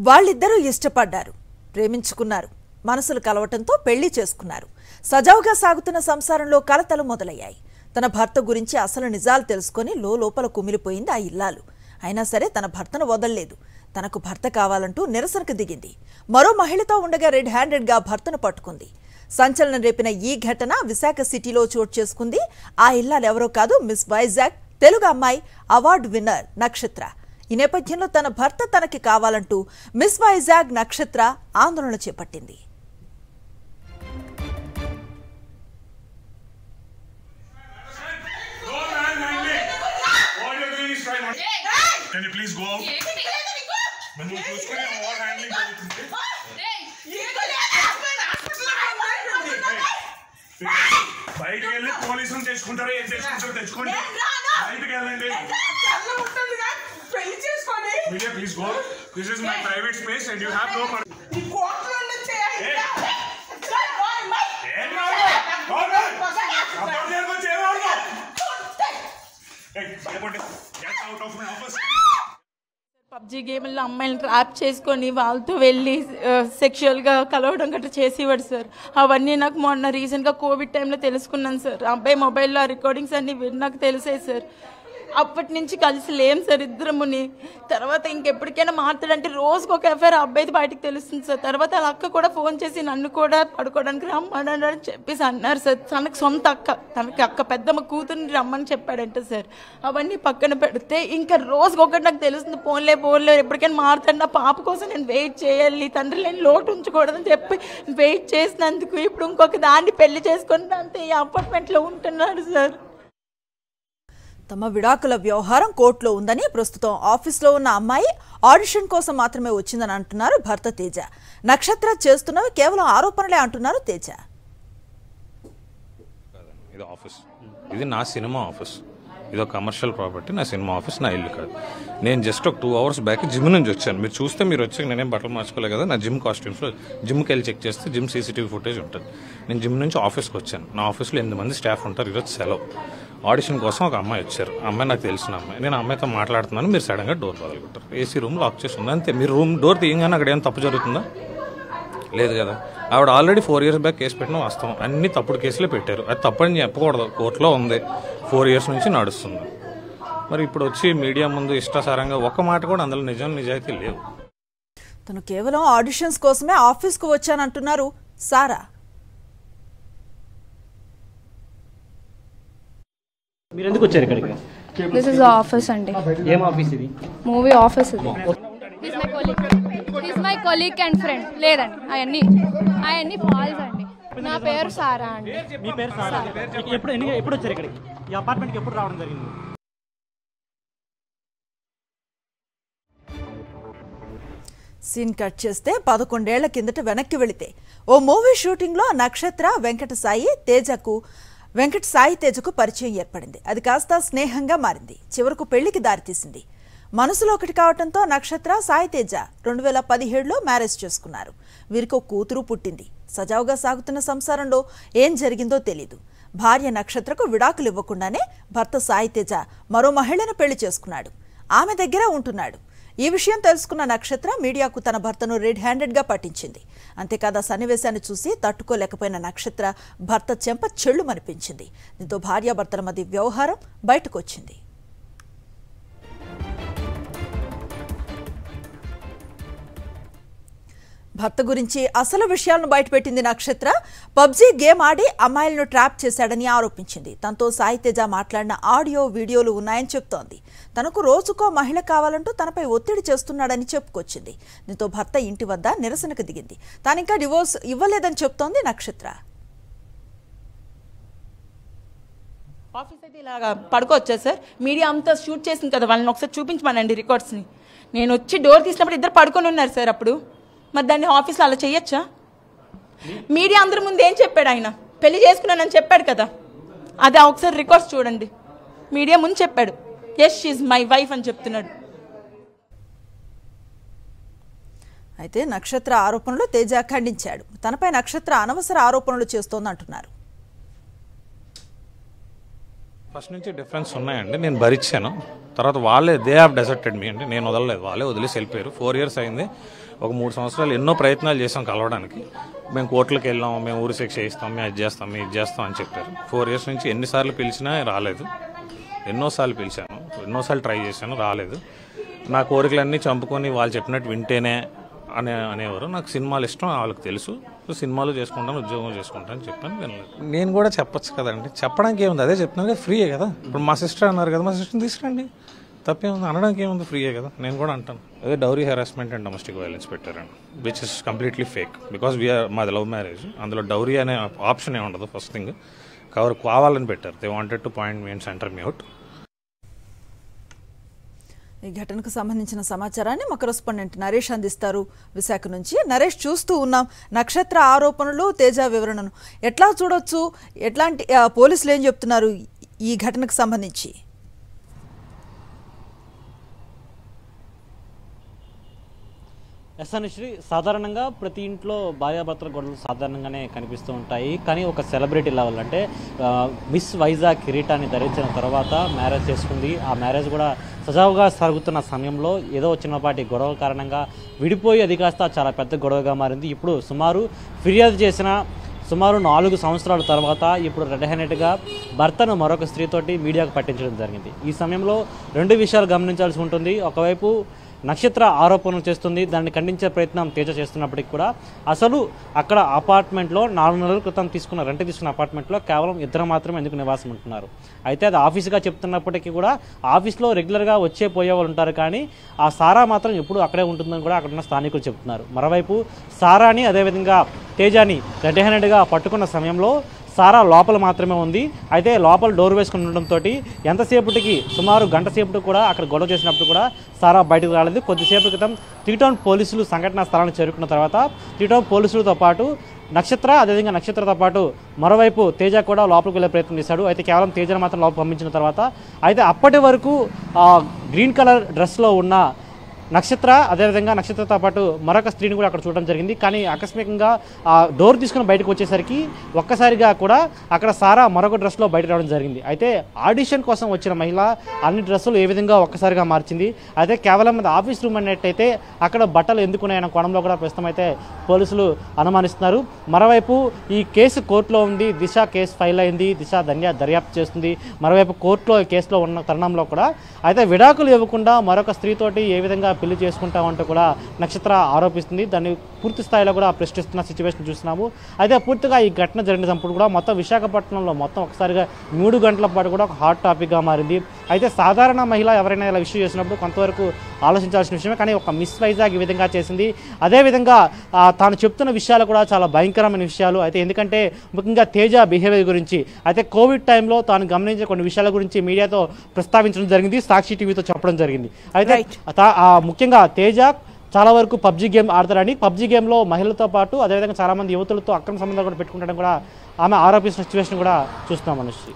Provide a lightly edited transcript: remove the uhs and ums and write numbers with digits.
వాళ్ళిద్దరూ ఇష్టపడ్డారు, ప్రేమించుకున్నారు, మనసులు కలవటంతో పెళ్లి చేసుకున్నారు. సజావుగా సాగుతున్న సంసారంలో కలతలు మొదలయ్యాయి. తన భర్త గురించి అసలు నిజాలు తెలుసుకొని లోపల కుమిలిపోయింది ఆ ఇల్లాలు. అయినా సరే తన భర్తను వదలలేదు. తనకు భర్త కావాలంటూ నిరసనకు దిగింది. మరో మహిళతో ఉండగా రెడ్ హ్యాండెడ్గా భర్తను పట్టుకుంది. సంచలనం రేపిన ఈ ఘటన విశాఖ సిటీలో చోటు చేసుకుంది. ఆ ఇల్లాలు ఎవరో కాదు, మిస్ వైజాగ్ తెలుగు అమ్మాయి, అవార్డు విన్నర్ నక్షత్ర. ఈ నేపథ్యంలో తన భర్త తనకి కావాలంటూ మిస్ వైజాగ్ నక్షత్ర ఆందోళన చేపట్టింది. Can you please go out? Manu, చూసుకునే ఓవర్ హ్యాండ్లింగ్ జరుగుతుంది. బయటికి వెళ్ళి పోలీసులు తెచ్చుకుంటారు. ఏం తెచ్చుకుంటారు తెచ్చుకోండి. బయటికి వెళ్ళండి. Media, please go. This is my private space and you have no PUBG గేమ్లో అమ్మాయిలను ట్రాప్ చేసుకొని వాళ్ళతో వెళ్ళి సెక్షువల్గా కలవడం గట్రా చేసేవాడు సార్. అవన్నీ నాకు మొన్న రీసెంట్గా కోవిడ్ టైంలో తెలుసుకున్నాను సార్. అబ్బాయి మొబైల్లో ఆ రికార్డింగ్స్ అన్నీ నాకు తెలిసాయి సార్. అప్పటి నుంచి కలిసి లేం సార్ ఇద్దరముని. తర్వాత ఇంకెప్పటికైనా మాట్లాడంటే రోజుకు ఒక అఫైర్ అబ్బాయిది బయటకు తెలుస్తుంది సార్. తర్వాత వాళ్ళ అక్క కూడా ఫోన్ చేసి నన్ను కూడా పడుకోవడానికి రమ్మని అని చెప్పేసి అన్నారు సార్. తనకు సొంత అక్క, తనకి అక్క పెద్దమ్మ కూతుర్ని రమ్మని చెప్పాడంట సార్. అవన్నీ పక్కన పెడితే ఇంకా రోజుకు ఒకటి నాకు తెలుస్తుంది. పోన్లే ఎప్పటికైనా మారుతాడు, నా పాప కోసం నేను వెయిట్ చేయాలి, తండ్రి లేని లోటు ఉంచకూడదని చెప్పి వెయిట్ చేసినందుకు ఇప్పుడు ఇంకొక దాన్ని పెళ్లి చేసుకుని అంతే ఈ అపార్ట్మెంట్లో ఉంటున్నాడు సార్. తమ విడాకుల వ్యవహారం కోర్టులో ఉందని, ప్రస్తుతం ఆఫీస్లో ఉన్న అమ్మాయి ఆడిషన్ కోసం మాత్రమే వచ్చిందని అంటున్నారు భర్త తేజ. నక్షత్ర చేస్తున్నవి కేవలం ఆరోపణలే అంటున్నారు తేజ. ఇది ఆఫీస్, ఇది నా సినిమా ఆఫీస్, ఇది ఒక కమర్షియల్ ప్రాపర్టీ, నా సినిమా ఆఫీస్, నా ఇల్లు కాదు. నేను జస్ట్ ఒక 2 hours బ్యాక్ జిమ్ నుంచి వచ్చాను. మీరు చూస్తే మీరు వచ్చి నేనేం బట్టలు మార్చుకోలేదు కదా, నా జిమ్ కాస్ట్యూమ్స్లో జిమ్కి వెళ్ళి చెక్ చేస్తే జిమ్ సీసీటీవీ ఫుటేజ్ ఉంటుంది. నేను జిమ్ నుంచి ఆఫీస్కి వచ్చాను. నా ఆఫీస్లో 8 మంది స్టాఫ్ ఉంటారు. ఈరోజు సెలవు. ఆడిషన్ కోసం ఒక అమ్మాయి వచ్చారు. అమ్మాయి నాకు తెలిసిన అమ్మాయి. నేను అమ్మాయితో మాట్లాడుతున్నాను, మీరు సడన్గా డోర్ పగలగొట్టారు. ఏసీ రూమ్ లాక్ చేసి ఉంది అంతే. మీరు రూమ్ డోర్ తీయగానే అక్కడ ఏమైనా తప్పు జరుగుతుందా? లేదు కదా. ఆవిడ ఆల్రెడీ 4 years బ్యాక్ కేసు పెట్టిన వాస్తవం. అన్ని తప్పుడు కేసులే పెట్టారు. అది తప్పని చెప్పకూడదు, కోర్టులో ఉంది, 4 years నుంచి నడుస్తుంది. మరి ఇప్పుడు వచ్చి మీడియా ముందు ఇష్టాసారంగా ఒక మాట కూడా అందులో నిజాయితీ లేవు. తను కేవలం ఆడిషన్స్ కోసమే ఆఫీస్కు వచ్చానంటున్నారు సారా. మీరు ఎందుకు వచ్చారు ఇక్కడికి? దిస్ ఇస్ ఆఫీస్ అండి. ఏం ఆఫీస్ ఇది? మూవీ ఆఫీస్ ఇది. This my colleague and friend. లేదండి అవన్నీ ఫాల్స్ అండి. నా పేరు సారా అండి. మీ పేరు సారా? ఎప్పుడు వచ్చారు ఇక్కడికి? ఈ అపార్ట్మెంట్కి ఎప్పుడు రావడం జరిగింది? సీన్ కట్ చేస్తే 11 ఏళ్ల కిందట వెనక్కి వెళితే ఓ మూవీ షూటింగ్లో నక్షత్ర వెంకట సాయి తేజకు పరిచయం ఏర్పడింది. అది కాస్త స్నేహంగా మారింది. చివరకు పెళ్లికి దారితీసింది. మనసులో ఒకటి కావడంతో నక్షత్ర సాయి తేజ 2017లో మ్యారేజ్ చేసుకున్నారు. వీరికి ఒక కూతురు పుట్టింది. సజావుగా సాగుతున్న సంసారంలో ఏం జరిగిందో తెలీదు. భార్య నక్షత్రకు విడాకులు ఇవ్వకుండానే భర్త సాయి తేజ మరో మహిళను పెళ్లి చేసుకున్నాడు. ఆమె దగ్గర ఉంటున్నాడు. ఈ విషయం తెలుసుకున్న నక్షత్ర మీడియాకు తన భర్తను రెడ్ హ్యాండెడ్గా పట్టించింది. అంతేకాదు సన్నివేశాన్ని చూసి తట్టుకోలేకపోయిన నక్షత్ర భర్త చెంప చెళ్లుమనిపించింది. దీంతో భార్యాభర్తల మధ్య వ్యవహారం బయటకొచ్చింది. భర్త గురించి అసలు విషయాలను బయటపెట్టింది నక్షత్ర. పబ్జీ గేమ్ ఆడి అమ్మాయిలను ట్రాప్ చేశాడని ఆరోపించింది. తనతో సాయి తేజ మాట్లాడిన ఆడియో వీడియోలు ఉన్నాయని చెప్తోంది. తనకు రోజుకో మహిళ కావాలంటూ తనపై ఒత్తిడి చేస్తున్నాడని చెప్పుకొచ్చింది. దీంతో భర్త ఇంటి వద్ద నిరసనకు దిగింది. తానింకా డివోర్స్ ఇవ్వలేదని చెప్తోంది నక్షత్ర. ఆఫీస్ అయితే ఇలాగా పడుకోవచ్చా సార్? మీడియా అంతా షూట్ చేసింది కదా, వాళ్ళని ఒకసారి చూపించమనండి రికార్డ్స్ని. నేను వచ్చి డోర్ తీసినప్పుడు ఇద్దరు పడుకొని ఉన్నారు సార్. అప్పుడు మరి దాన్ని ఆఫీస్లో అలా చేయొచ్చా? మీడియా అందరి ముందు ఏం చెప్పాడు? ఆయన పెళ్లి చేసుకున్నానని చెప్పాడు కదా, అది ఒకసారి రికార్డ్స్ చూడండి. మీడియా ముందు చెప్పాడు, ఎస్ షీఈ్ మై వైఫ్ అని చెప్తున్నాడు. అయితే నక్షత్ర ఆరోపణలు తేజ ఖండించాడు. తనపై నక్షత్ర అనవసర ఆరోపణలు చేస్తోందంటున్నారు. ఫస్ట్ నుంచి డిఫరెన్స్ ఉన్నాయండి. నేను భరించాను. తర్వాత వాళ్ళే దే హ్యావ్ డెజర్టెడ్ మీ అండి. నేను వదలలేదు, వాళ్ళే వదిలేసి వెళ్ళిపోయారు. 4 years అయింది. ఒక 3 సంవత్సరాలు ఎన్నో ప్రయత్నాలు చేసాం కలవడానికి. మేము కోర్టులకు వెళ్ళాం, మేము ఊరి శిక్ష ఇస్తాం, మేము అది చేస్తాం, మేము ఇది చేస్తాం అని చెప్పారు. 4 years నుంచి ఎన్నిసార్లు పిలిచినా రాలేదు. ఎన్నోసార్లు పిలిచాను, ఎన్నోసార్లు ట్రై చేశాను, రాలేదు. నా కోరికలన్నీ చంపుకొని వాళ్ళు చెప్పినట్టు వింటేనే అనేవారు. నాకు సినిమాలు ఇష్టం, వాళ్ళకి తెలుసు. సినిమాలు చేసుకుంటాను, ఉద్యోగం చేసుకుంటాను అని చెప్పాను, వినలేదు. నేను కూడా చెప్పొచ్చు కదండి, చెప్పడానికి ఏముంది, అదే చెప్తున్నాను కదా, ఫ్రీయే కదా. ఇప్పుడు మా సిస్టర్ అన్నారు కదా, మా సిస్టర్ని తీసుకురండి, తప్పేముంది, అనడానికి ఏముంది, ఫ్రీయే కదా. నేను కూడా అంటాను. అదే dowry harassment and domestic violence పెట్టారండి, which is completely fake. Because మాది లవ్ మ్యారేజ్, అందులో డౌరీ అనే ఆప్షన్ ఏ ఉండదు. ఫస్ట్ థింగ్ కవర్ కావాలని పెట్టారు. They wanted to point me and center me out. ఈ ఘటనకు సంబంధించిన సమాచారాన్ని మా కరెస్పాండెంట్ నరేష్ అందిస్తారు విశాఖ నుంచి. నరేష్, చూస్తూ ఉన్నాం నక్షత్ర ఆరోపణలు, తేజ వివరణను ఎట్లా చూడొచ్చు, ఎట్లాంటి పోలీసులు ఏం చెప్తున్నారు ఈ ఘటనకు సంబంధించి? ఎస్ఎన్శ్రీ, సాధారణంగా ప్రతి ఇంట్లో భార్యాభర్తల గొడవలు సాధారణంగానే కనిపిస్తూ ఉంటాయి. కానీ ఒక సెలబ్రిటీ లెవెల్ అంటే మిస్ వైజాగ్ కిరీటాన్ని ధరించిన తర్వాత మ్యారేజ్ చేసుకుంది. ఆ మ్యారేజ్ కూడా సజావుగా సాగుతున్న సమయంలో ఏదో చిన్నపాటి గొడవ కారణంగా విడిపోయి అది కాస్త చాలా పెద్ద గొడవగా మారింది. ఇప్పుడు ఫిర్యాదు చేసిన 4 సంవత్సరాల తర్వాత ఇప్పుడు రెడ్ హ్యాండెడ్గా భర్తను మరొక స్త్రీతోటి మీడియాకు పట్టించడం జరిగింది. ఈ సమయంలో 2 విషయాలు గమనించాల్సి ఉంటుంది. ఒకవైపు నక్షత్ర ఆరోపణలు చేస్తుంది, దాన్ని ఖండించే ప్రయత్నం తేజ చేస్తున్నప్పటికీ కూడా అసలు అక్కడ అపార్ట్మెంట్లో 4 నెలల క్రితం రెంట్ తీసుకున్న అపార్ట్మెంట్లో కేవలం 2 మాత్రమే ఎందుకు నివాసం ఉంటున్నారు. అయితే అది ఆఫీస్గా చెప్తున్నప్పటికీ కూడా ఆఫీస్లో రెగ్యులర్గా పోయే వాళ్ళు ఉంటారు, కానీ ఆ సారా మాత్రం ఎప్పుడు అక్కడే ఉంటుందని కూడా అక్కడ ఉన్న స్థానికులు చెప్తున్నారు. మరోవైపు సారాని అదేవిధంగా తేజాని రెడ్ హ్యాండెడ్గా పట్టుకున్న సమయంలో సారా లోపల మాత్రమే ఉంది. అయితే లోపల డోర్ వేసుకుని ఉండడంతో ఎంతసేపటికి సుమారు గంట సేపటికి కూడా అక్కడ గొడవ చేసినప్పుడు కూడా సారా బయటకు రాలేదు. కొద్దిసేపటి క్రితం 3 టౌన్ పోలీసులు సంఘటనా స్థలాన్ని చేరుకున్న తర్వాత 3 టౌన్ పోలీసులతో పాటు అదేవిధంగా నక్షత్రతో పాటు మరోవైపు తేజ కూడా లోపలికి వెళ్ళే ప్రయత్నం చేశాడు. అయితే కేవలం తేజను మాత్రం లోపల పంపించిన తర్వాత అయితే అప్పటి వరకు గ్రీన్ కలర్ డ్రెస్లో ఉన్న నక్షత్ర అదేవిధంగా నక్షత్రతో పాటు మరొక స్త్రీని కూడా అక్కడ చూడడం జరిగింది. కానీ ఆకస్మికంగా ఆ డోర్ తీసుకుని బయటకు వచ్చేసరికి ఒక్కసారిగా కూడా అక్కడ సారా మరొక డ్రెస్లో బయట రావడం జరిగింది. అయితే ఆడిషన్ కోసం వచ్చిన మహిళ అన్ని డ్రెస్సులు ఏ విధంగా ఒక్కసారిగా మార్చింది. అయితే కేవలం అది ఆఫీస్ రూమ్ అన్నట్టయితే అక్కడ బట్టలు ఎందుకున్నాయన్న కోణంలో కూడా ప్రస్తుతం అయితే పోలీసులు అనుమానిస్తున్నారు. మరోవైపు ఈ కేసు కోర్టులో ఉంది, దిశ కేసు ఫైల్ అయింది, దిశ దర్యాప్తు చేస్తుంది. మరోవైపు కోర్టులో కేసులో ఉన్న తరుణంలో కూడా అయితే విడాకులు ఇవ్వకుండా మరొక స్త్రీతోటి ఏ విధంగా పెళ్లి చేసుకుంటామంటూ కూడా నక్షత్ర ఆరోపిస్తుంది. దాన్ని పూర్తి స్థాయిలో కూడా ప్రశ్నిస్తున్న సిచ్యువేషన్ చూస్తున్నాము. అయితే పూర్తిగా ఈ ఘటన జరిగినప్పుడు కూడా మొత్తం విశాఖపట్నంలో ఒకసారిగా 3 గంటల పాటు కూడా ఒక హాట్ టాపిక్గా మారింది. అయితే సాధారణ మహిళ ఎవరైనా ఇలా ఇష్యూ చేసినప్పుడు కొంతవరకు ఆలోచించాల్సిన విషయమే, కానీ ఒక మిస్ వైజాగ్ ఈ విధంగా చేసింది. అదేవిధంగా తాను చెప్తున్న విషయాలు కూడా చాలా భయంకరమైన విషయాలు. అయితే ఎందుకంటే ముఖ్యంగా తేజ బిహేవియర్ గురించి అయితే కోవిడ్ టైంలో తాను గమనించే కొన్ని విషయాల గురించి మీడియాతో ప్రస్తావించడం జరిగింది, సాక్షి టీవీతో చెప్పడం జరిగింది. అయితే ముఖ్యంగా తేజ చాలా వరకు పబ్జీ గేమ్ ఆడతారని, పబ్జీ గేమ్లో మహిళలతో పాటు అదేవిధంగా చాలామంది యువతులతో అక్రమ సంబంధాలు కూడా పెట్టుకుంటారని కూడా ఆమె ఆరోపిస్తున్న సిచ్యువేషన్ కూడా చూస్తున్నాం. మనిషి